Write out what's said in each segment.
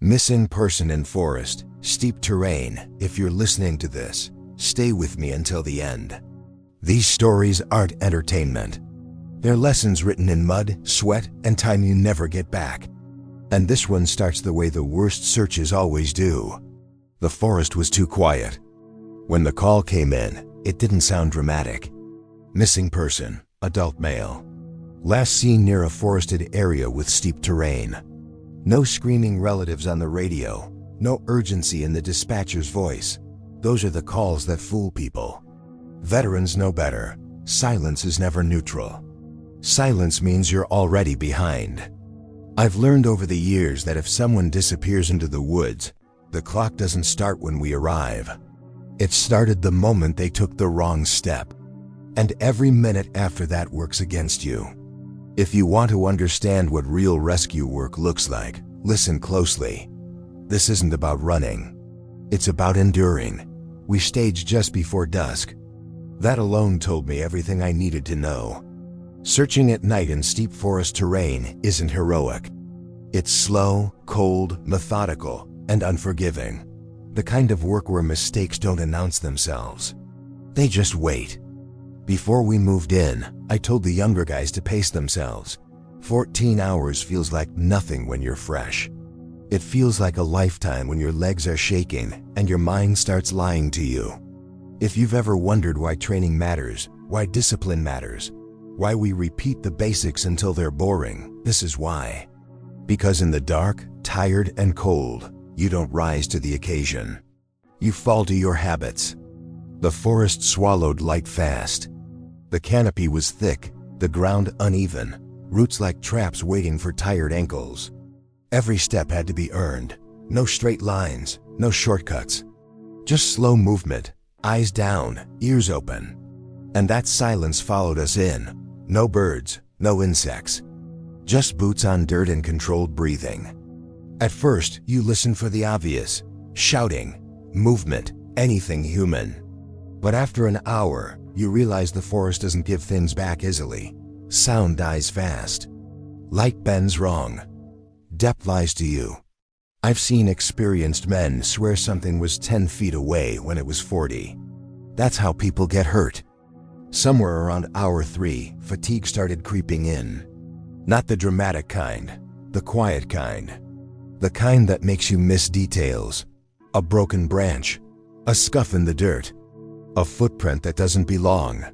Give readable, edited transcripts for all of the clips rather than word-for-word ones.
Missing person in forest, steep terrain. If you're listening to this, stay with me until the end. These stories aren't entertainment. They're lessons written in mud, sweat, and time you never get back. And this one starts the way the worst searches always do. The forest was too quiet. When the call came in, it didn't sound dramatic. Missing person, adult male. Last seen near a forested area with steep terrain. No screaming relatives on the radio. No urgency in the dispatcher's voice. Those are the calls that fool people. Veterans know better. Silence is never neutral. Silence means you're already behind. I've learned over the years that if someone disappears into the woods, the clock doesn't start when we arrive. It started the moment they took the wrong step. And every minute after that works against you. If you want to understand what real rescue work looks like, listen closely. This isn't about running. It's about enduring. We staged just before dusk. That alone told me everything I needed to know. Searching at night in steep forest terrain isn't heroic. It's slow, cold, methodical, and unforgiving. The kind of work where mistakes don't announce themselves. They just wait. Before we moved in, I told the younger guys to pace themselves. 14 hours feels like nothing when you're fresh. It feels like a lifetime when your legs are shaking and your mind starts lying to you. If you've ever wondered why training matters, why discipline matters, why we repeat the basics until they're boring, this is why. Because in the dark, tired, and cold, you don't rise to the occasion. You fall to your habits. The forest swallowed light fast. The canopy was thick, the ground uneven, roots like traps waiting for tired ankles. Every step had to be earned. No straight lines, no shortcuts. Just slow movement, eyes down, ears open. And that silence followed us in. No birds, no insects. Just boots on dirt and controlled breathing. At first, you listen for the obvious. Shouting, movement, anything human. But after an hour, you realize the forest doesn't give things back easily. Sound dies fast. Light bends wrong. Depth lies to you. I've seen experienced men swear something was 10 feet away when it was 40. That's how people get hurt. Somewhere around hour 3, fatigue started creeping in. Not the dramatic kind, the quiet kind. The kind that makes you miss details. A broken branch, a scuff in the dirt, a footprint that doesn't belong.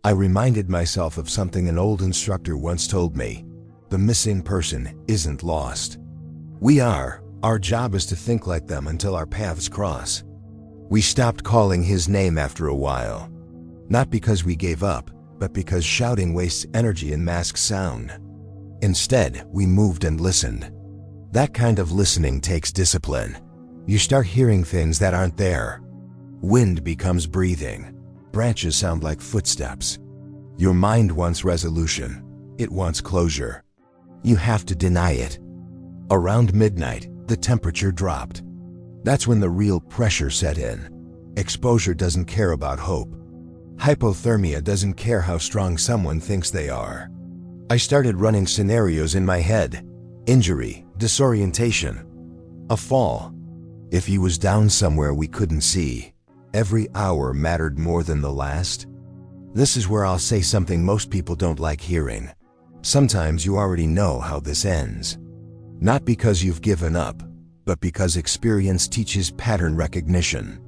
I reminded myself of something an old instructor once told me. The missing person isn't lost. We are. Our job is to think like them until our paths cross. We stopped calling his name after a while. Not because we gave up, but because shouting wastes energy and masks sound. Instead, we moved and listened. That kind of listening takes discipline. You start hearing things that aren't there. Wind becomes breathing. Branches sound like footsteps. Your mind wants resolution. It wants closure. You have to deny it. Around midnight, the temperature dropped. That's when the real pressure set in. Exposure doesn't care about hope. Hypothermia doesn't care how strong someone thinks they are. I started running scenarios in my head. Injury, disorientation, a fall. If he was down somewhere we couldn't see, every hour mattered more than the last. This is where I'll say something most people don't like hearing. Sometimes you already know how this ends. Not because you've given up, but because experience teaches pattern recognition.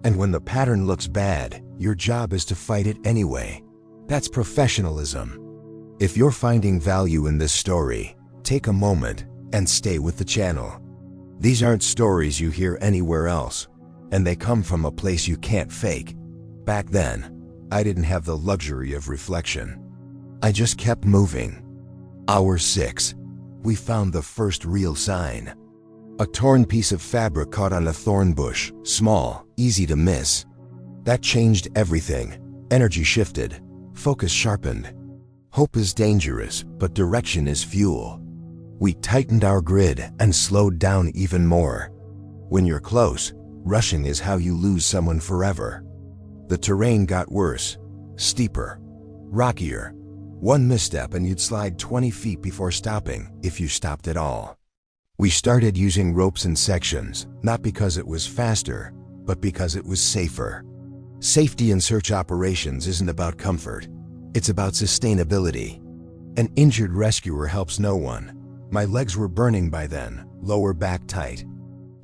And when the pattern looks bad, your job is to fight it anyway. That's professionalism. If you're finding value in this story, take a moment and stay with the channel. These aren't stories you hear anywhere else, and they come from a place you can't fake. Back then, I didn't have the luxury of reflection. I just kept moving. Hour 6. We found the first real sign. A torn piece of fabric caught on a thorn bush, small, easy to miss. That changed everything. Energy shifted, focus sharpened. Hope is dangerous, but direction is fuel. We tightened our grid and slowed down even more. When you're close, rushing is how you lose someone forever. The terrain got worse, steeper, rockier. One misstep and you'd slide 20 feet before stopping, if you stopped at all. We started using ropes and sections, not because it was faster, but because it was safer. Safety in search operations isn't about comfort. It's about sustainability. An injured rescuer helps no one. My legs were burning by then, lower back tight,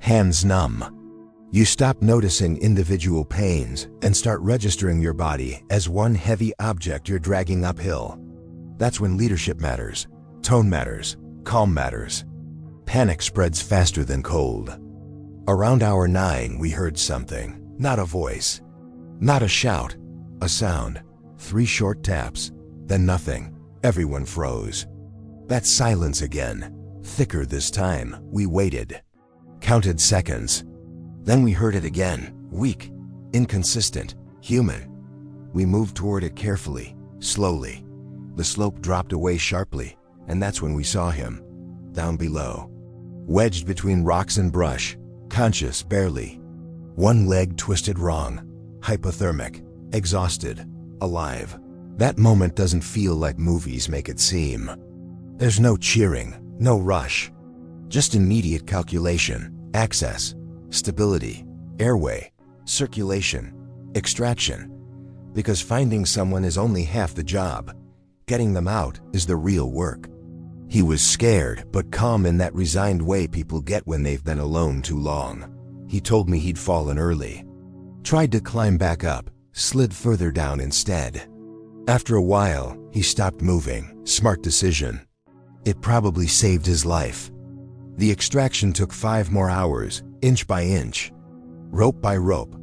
hands numb. You stop noticing individual pains and start registering your body as one heavy object you're dragging uphill. That's when leadership matters, tone matters, calm matters. Panic spreads faster than cold. Around hour 9, we heard something. Not a voice, not a shout, a sound. 3 short taps, then nothing. Everyone froze. That silence again, thicker this time. We waited, counted seconds. Then we heard it again, weak, inconsistent, human. We moved toward it carefully, slowly. The slope dropped away sharply, and that's when we saw him, down below, wedged between rocks and brush, conscious barely. One leg twisted wrong, hypothermic, exhausted, alive. That moment doesn't feel like movies make it seem. There's no cheering, no rush, just immediate calculation, access, stability, airway, circulation, extraction. Because finding someone is only half the job. Getting them out is the real work. He was scared, but calm in that resigned way people get when they've been alone too long. He told me he'd fallen early. Tried to climb back up, slid further down instead. After a while, he stopped moving. Smart decision. It probably saved his life. The extraction took 5 more hours, inch by inch, rope by rope,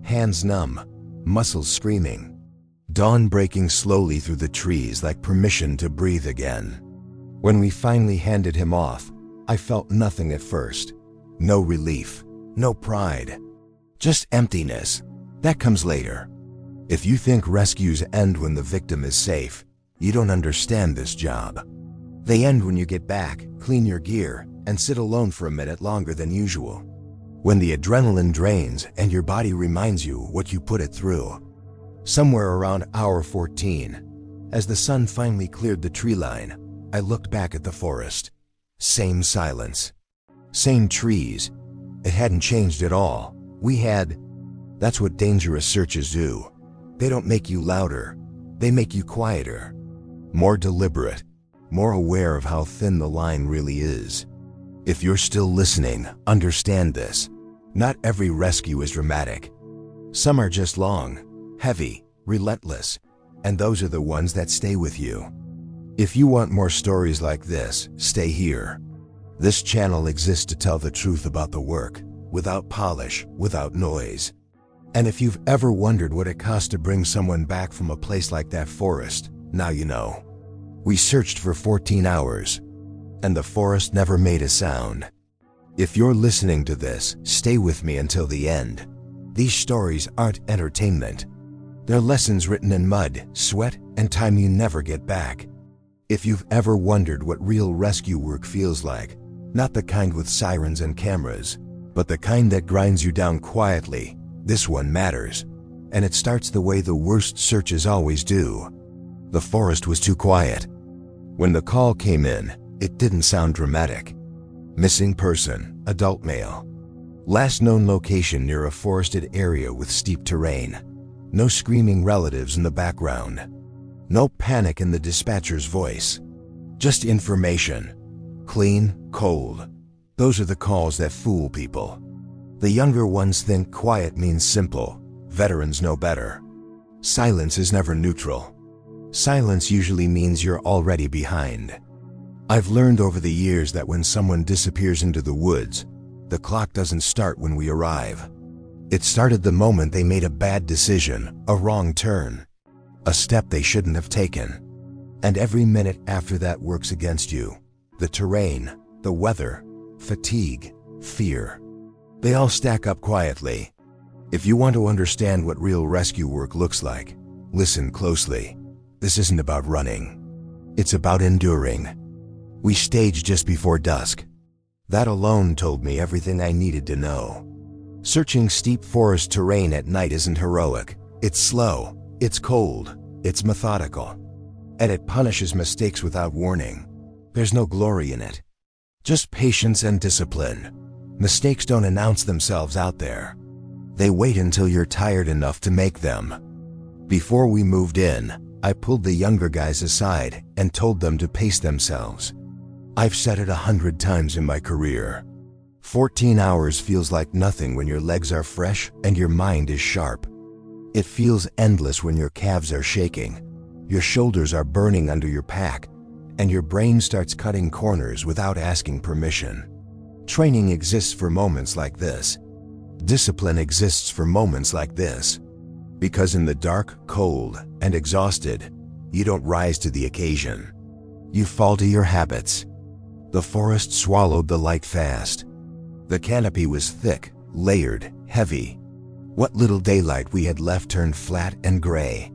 hands numb, muscles screaming. Dawn breaking slowly through the trees like permission to breathe again. When we finally handed him off, I felt nothing at first. No relief, no pride, just emptiness. That comes later. If you think rescues end when the victim is safe, you don't understand this job. They end when you get back, clean your gear, and sit alone for a minute longer than usual. When the adrenaline drains and your body reminds you what you put it through. Somewhere around hour 14, as the sun finally cleared the tree line, I looked back at the forest. Same silence. Same trees. It hadn't changed at all. We had. That's what dangerous searches do. They don't make you louder. They make you quieter. More deliberate. More aware of how thin the line really is. If you're still listening, understand this. Not every rescue is dramatic. Some are just long, heavy, relentless, and those are the ones that stay with you. If you want more stories like this, stay here. This channel exists to tell the truth about the work, without polish, without noise. And if you've ever wondered what it costs to bring someone back from a place like that forest, now you know. We searched for 14 hours, and the forest never made a sound. If you're listening to this, stay with me until the end. These stories aren't entertainment. They're lessons written in mud, sweat, and time you never get back. If you've ever wondered what real rescue work feels like, not the kind with sirens and cameras, but the kind that grinds you down quietly, this one matters. And it starts the way the worst searches always do. The forest was too quiet. When the call came in, it didn't sound dramatic. Missing person, adult male. Last known location near a forested area with steep terrain. No screaming relatives in the background. No panic in the dispatcher's voice. Just information. Clean, cold. Those are the calls that fool people. The younger ones think quiet means simple. Veterans know better. Silence is never neutral. Silence usually means you're already behind. I've learned over the years that when someone disappears into the woods, the clock doesn't start when we arrive. It started the moment they made a bad decision, a wrong turn, a step they shouldn't have taken. And every minute after that works against you. The terrain, the weather, fatigue, fear. They all stack up quietly. If you want to understand what real rescue work looks like, listen closely. This isn't about running. It's about enduring. We staged just before dusk. That alone told me everything I needed to know. Searching steep forest terrain at night isn't heroic. It's slow, it's cold, it's methodical. And it punishes mistakes without warning. There's no glory in it. Just patience and discipline. Mistakes don't announce themselves out there. They wait until you're tired enough to make them. Before we moved in, I pulled the younger guys aside and told them to pace themselves. I've said it 100 times in my career. 14 hours feels like nothing when your legs are fresh and your mind is sharp. It feels endless when your calves are shaking, your shoulders are burning under your pack, and your brain starts cutting corners without asking permission. Training exists for moments like this. Discipline exists for moments like this. Because in the dark, cold, and exhausted, you don't rise to the occasion. You fall to your habits. The forest swallowed the light fast. The canopy was thick, layered, heavy. What little daylight we had left turned flat and gray.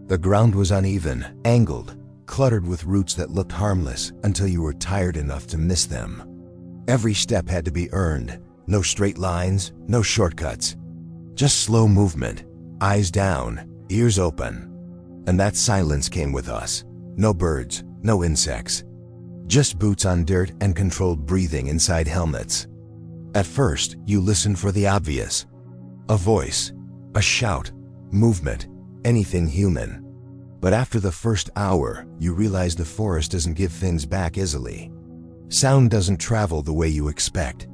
The ground was uneven, angled, cluttered with roots that looked harmless until you were tired enough to miss them. Every step had to be earned. No straight lines, no shortcuts. Just slow movement, eyes down, ears open. And that silence came with us. No birds, no insects. Just boots on dirt and controlled breathing inside helmets. At first, you listen for the obvious. A voice, a shout, movement, anything human. But after the first hour, you realize the forest doesn't give things back easily. Sound doesn't travel the way you expect.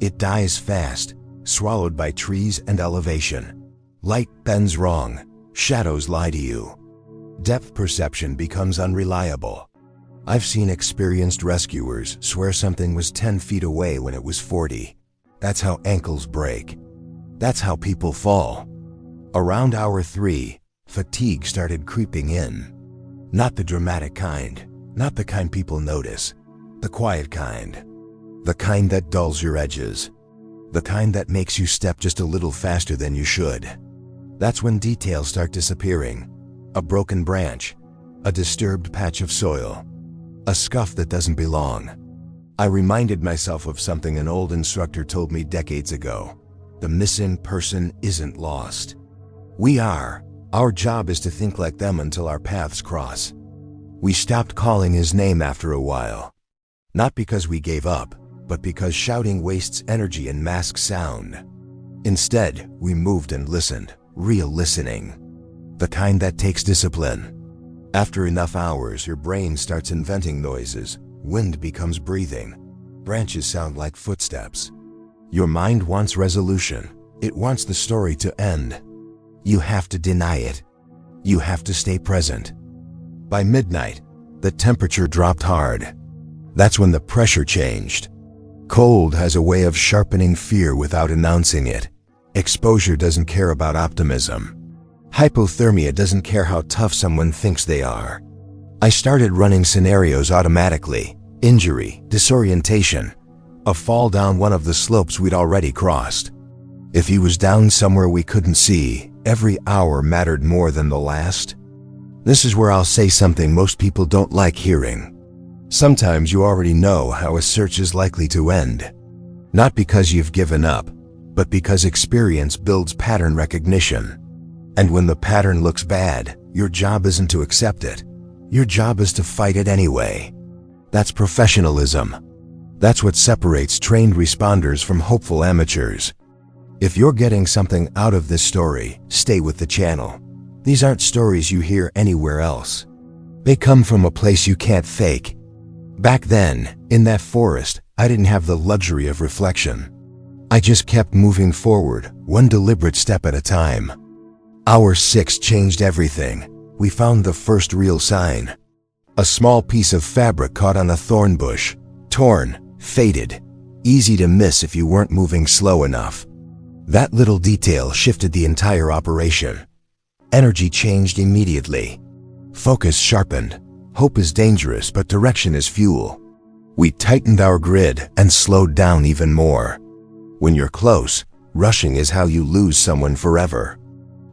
It dies fast, swallowed by trees and elevation. Light bends wrong, shadows lie to you. Depth perception becomes unreliable. I've seen experienced rescuers swear something was 10 feet away when it was 40. That's how ankles break. That's how people fall. Around hour 3, fatigue started creeping in. Not the dramatic kind, not the kind people notice. The quiet kind. The kind that dulls your edges. The kind that makes you step just a little faster than you should. That's when details start disappearing. A broken branch, a disturbed patch of soil, a scuff that doesn't belong. I reminded myself of something an old instructor told me decades ago. The missing person isn't lost. We are. Our job is to think like them until our paths cross. We stopped calling his name after a while. Not because we gave up, but because shouting wastes energy and masks sound. Instead, we moved and listened, real listening. The kind that takes discipline. After enough hours, your brain starts inventing noises. Wind becomes breathing. Branches sound like footsteps. Your mind wants resolution. It wants the story to end. You have to deny it. You have to stay present. By midnight, the temperature dropped hard. That's when the pressure changed. Cold has a way of sharpening fear without announcing it. Exposure doesn't care about optimism. Hypothermia doesn't care how tough someone thinks they are. I started running scenarios automatically. Injury, disorientation, a fall down one of the slopes we'd already crossed. If he was down somewhere we couldn't see, every hour mattered more than the last. This is where I'll say something most people don't like hearing. Sometimes you already know how a search is likely to end. Not because you've given up, but because experience builds pattern recognition. And when the pattern looks bad, your job isn't to accept it. Your job is to fight it anyway. That's professionalism. That's what separates trained responders from hopeful amateurs. If you're getting something out of this story, stay with the channel. These aren't stories you hear anywhere else. They come from a place you can't fake. Back then, in that forest, I didn't have the luxury of reflection. I just kept moving forward, one deliberate step at a time. Hour 6 changed everything. We found the first real sign. A small piece of fabric caught on a thorn bush. Torn, faded, easy to miss if you weren't moving slow enough. That little detail shifted the entire operation. Energy changed immediately. Focus sharpened. Hope is dangerous, but direction is fuel. We tightened our grid and slowed down even more. When you're close, rushing is how you lose someone forever.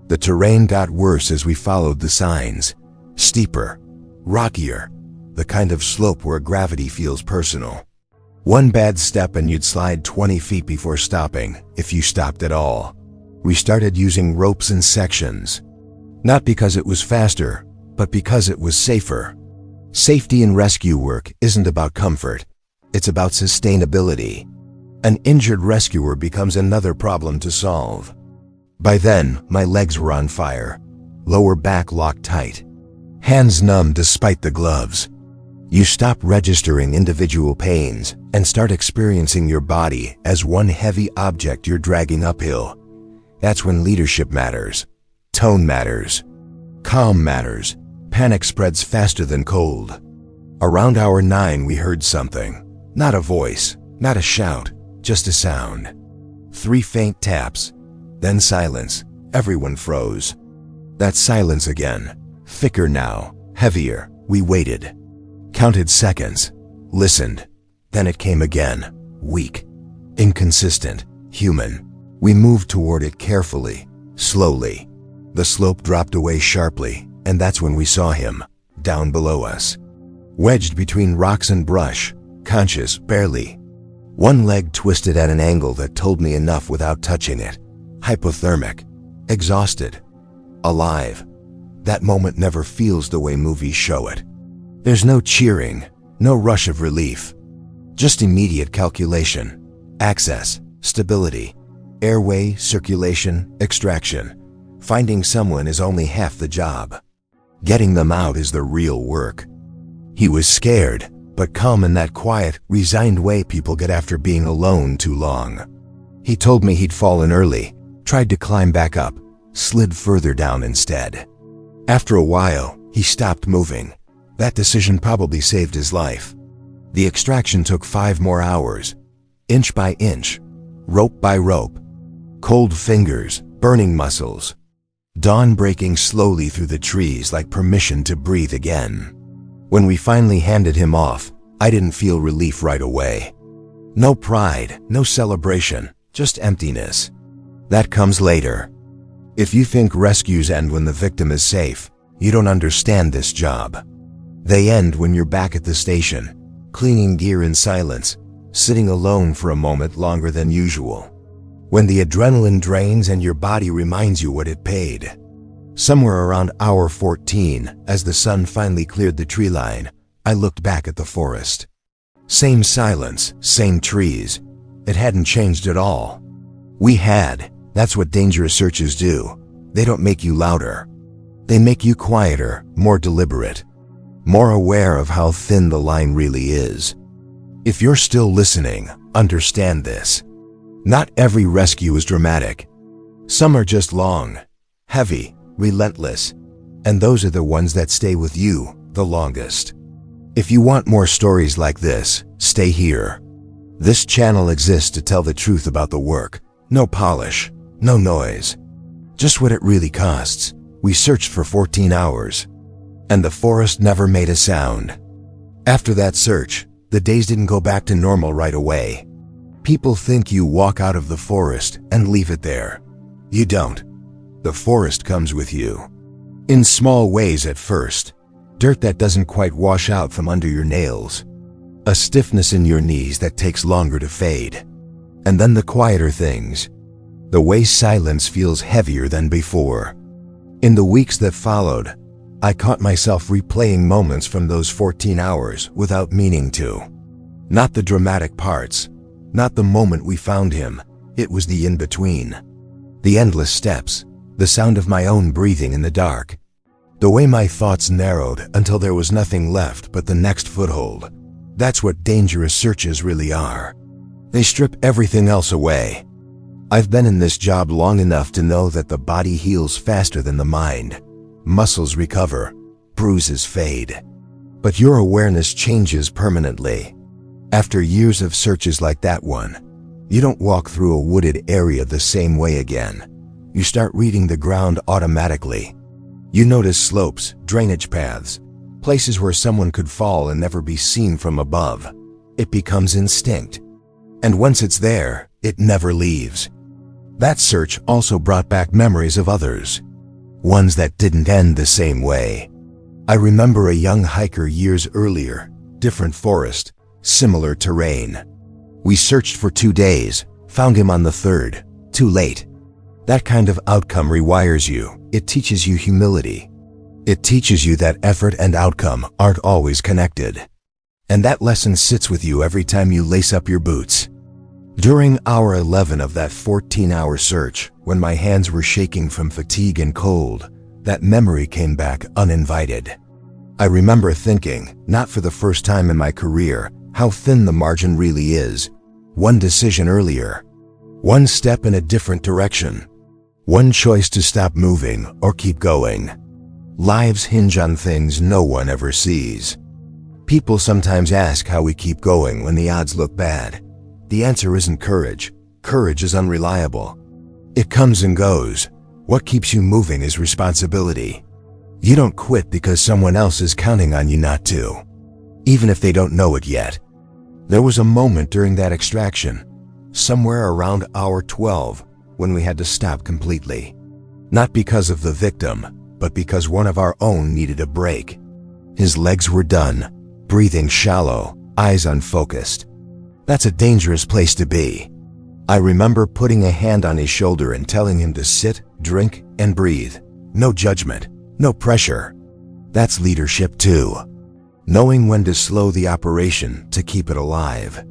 The terrain got worse as we followed the signs. Steeper, rockier, the kind of slope where gravity feels personal. One bad step and you'd slide 20 feet before stopping, if you stopped at all. We started using ropes and sections. Not because it was faster, but because it was safer. Safety in rescue work isn't about comfort. It's about sustainability. An injured rescuer becomes another problem to solve. By then, my legs were on fire, lower back locked tight, hands numb despite the gloves. You stop registering individual pains and start experiencing your body as one heavy object you're dragging uphill. That's when leadership matters, tone matters, calm matters. Panic spreads faster than cold. Around hour 9, we heard something. Not a voice, not a shout, just a sound. 3 faint taps, then silence. Everyone froze. That silence again, thicker now, heavier. We waited, counted seconds, listened. Then it came again, weak, inconsistent, human. We moved toward it carefully, slowly. The slope dropped away sharply, and that's when we saw him, down below us. Wedged between rocks and brush, conscious barely. One leg twisted at an angle that told me enough without touching it. Hypothermic, exhausted, alive. That moment never feels the way movies show it. There's no cheering, no rush of relief. Just immediate calculation, access, stability, airway, circulation, extraction. Finding someone is only half the job. Getting them out is the real work. He was scared, but calm in that quiet, resigned way people get after being alone too long. He told me he'd fallen early, tried to climb back up, slid further down instead. After a while, he stopped moving. That decision probably saved his life. The extraction took 5 more hours, inch by inch, rope by rope. Cold fingers, burning muscles. Dawn breaking slowly through the trees like permission to breathe again. When we finally handed him off, I didn't feel relief right away. No pride, no celebration, just emptiness. That comes later. If you think rescues end when the victim is safe, you don't understand this job. They end when you're back at the station, cleaning gear in silence, sitting alone for a moment longer than usual. When the adrenaline drains and your body reminds you what it paid. Somewhere around hour 14, as the sun finally cleared the tree line, I looked back at the forest. Same silence, same trees. It hadn't changed at all. We had. That's what dangerous searches do. They don't make you louder. They make you quieter, more deliberate, more aware of how thin the line really is. If you're still listening, understand this. Not every rescue is dramatic. Some are just long, heavy, relentless, and those are the ones that stay with you the longest. If you want more stories like this, stay here. This channel exists to tell the truth about the work. No polish, no noise. Just what it really costs. We searched for 14 hours, and the forest never made a sound. After that search, the days didn't go back to normal right away. People think you walk out of the forest and leave it there. You don't. The forest comes with you. In small ways at first. Dirt that doesn't quite wash out from under your nails. A stiffness in your knees that takes longer to fade. And then the quieter things. The way silence feels heavier than before. In the weeks that followed, I caught myself replaying moments from those 14 hours without meaning to. Not the dramatic parts. Not the moment we found him, it was the in-between. The endless steps, the sound of my own breathing in the dark. The way my thoughts narrowed until there was nothing left but the next foothold. That's what dangerous searches really are. They strip everything else away. I've been in this job long enough to know that the body heals faster than the mind. Muscles recover, bruises fade. But your awareness changes permanently. After years of searches like that one, you don't walk through a wooded area the same way again. You start reading the ground automatically. You notice slopes, drainage paths, places where someone could fall and never be seen from above. It becomes instinct. And once it's there, it never leaves. That search also brought back memories of others. Ones that didn't end the same way. I remember a young hiker years earlier, different forest, similar terrain. We searched for 2 days, found him on the 3rd, too late. That kind of outcome rewires you. It teaches you humility. It teaches you that effort and outcome aren't always connected. And that lesson sits with you every time you lace up your boots. During hour 11 of that 14-hour search, when my hands were shaking from fatigue and cold, that memory came back uninvited. I remember thinking, not for the first time in my career, how thin the margin really is. One decision earlier, one step in a different direction, one choice to stop moving or keep going. Lives hinge on things no one ever sees. People sometimes ask how we keep going when the odds look bad. The answer isn't courage. Courage is unreliable. It comes and goes. What keeps you moving is responsibility. You don't quit because someone else is counting on you not to, even if they don't know it yet. There was a moment during that extraction, somewhere around hour 12, when we had to stop completely. Not because of the victim, but because one of our own needed a break. His legs were done, breathing shallow, eyes unfocused. That's a dangerous place to be. I remember putting a hand on his shoulder and telling him to sit, drink, and breathe. No judgment, no pressure. That's leadership too. Knowing when to slow the operation to keep it alive.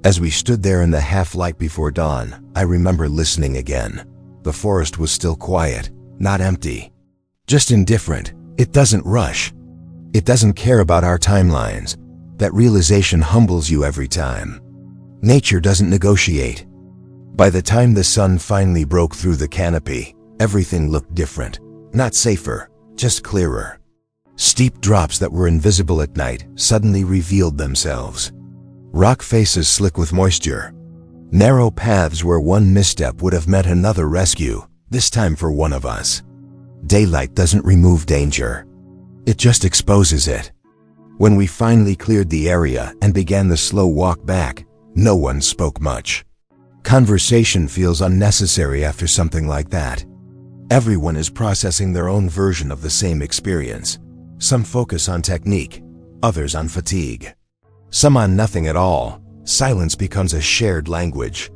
As we stood there in the half-light before dawn, I remember listening again. The forest was still quiet, not empty. Just indifferent. It doesn't rush. It doesn't care about our timelines. That realization humbles you every time. Nature doesn't negotiate. By the time the sun finally broke through the canopy, everything looked different. Not safer, just clearer. Steep drops that were invisible at night suddenly revealed themselves. Rock faces slick with moisture. Narrow paths where one misstep would have meant another rescue, this time for one of us. Daylight doesn't remove danger. It just exposes it. When we finally cleared the area and began the slow walk back, no one spoke much. Conversation feels unnecessary after something like that. Everyone is processing their own version of the same experience. Some focus on technique, others on fatigue. Some on nothing at all. Silence becomes a shared language.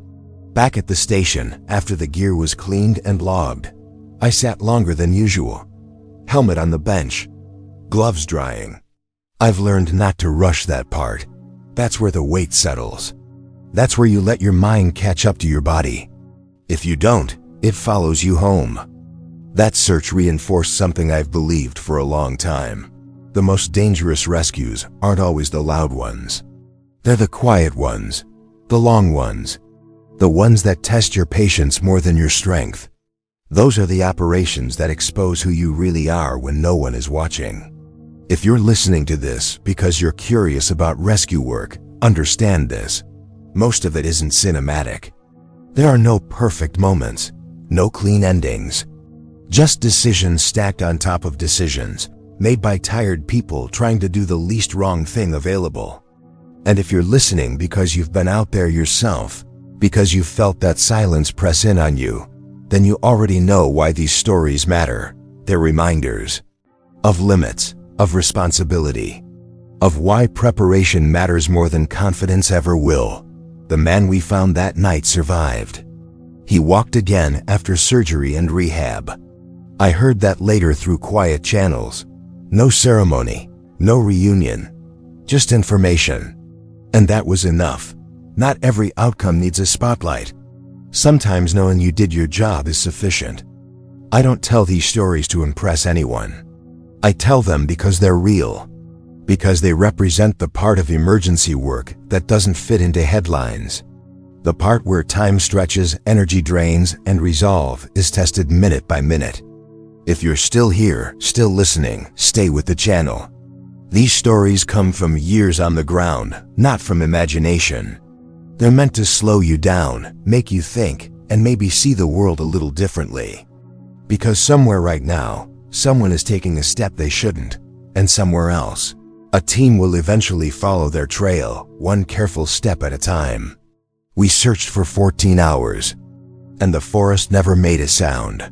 Back at the station, after the gear was cleaned and logged, I sat longer than usual. Helmet on the bench, gloves drying. I've learned not to rush that part. That's where the weight settles. That's where you let your mind catch up to your body. If you don't, it follows you home. That search reinforced something I've believed for a long time. The most dangerous rescues aren't always the loud ones. They're the quiet ones, the long ones, the ones that test your patience more than your strength. Those are the operations that expose who you really are when no one is watching. If you're listening to this because you're curious about rescue work, understand this. Most of it isn't cinematic. There are no perfect moments, no clean endings. Just decisions stacked on top of decisions, made by tired people trying to do the least wrong thing available. And if you're listening because you've been out there yourself, because you felt that silence press in on you, then you already know why these stories matter. They're reminders of limits, of responsibility, of why preparation matters more than confidence ever will. The man we found that night survived. He walked again after surgery and rehab. I heard that later through quiet channels. No ceremony, no reunion, just information. And that was enough. Not every outcome needs a spotlight. Sometimes knowing you did your job is sufficient. I don't tell these stories to impress anyone. I tell them because they're real. Because they represent the part of emergency work that doesn't fit into headlines. The part where time stretches, energy drains, and resolve is tested minute by minute. If you're still here, still listening, stay with the channel. These stories come from years on the ground, not from imagination. They're meant to slow you down, make you think, and maybe see the world a little differently. Because somewhere right now, someone is taking a step they shouldn't, and somewhere else, a team will eventually follow their trail, one careful step at a time. We searched for 14 hours, and the forest never made a sound.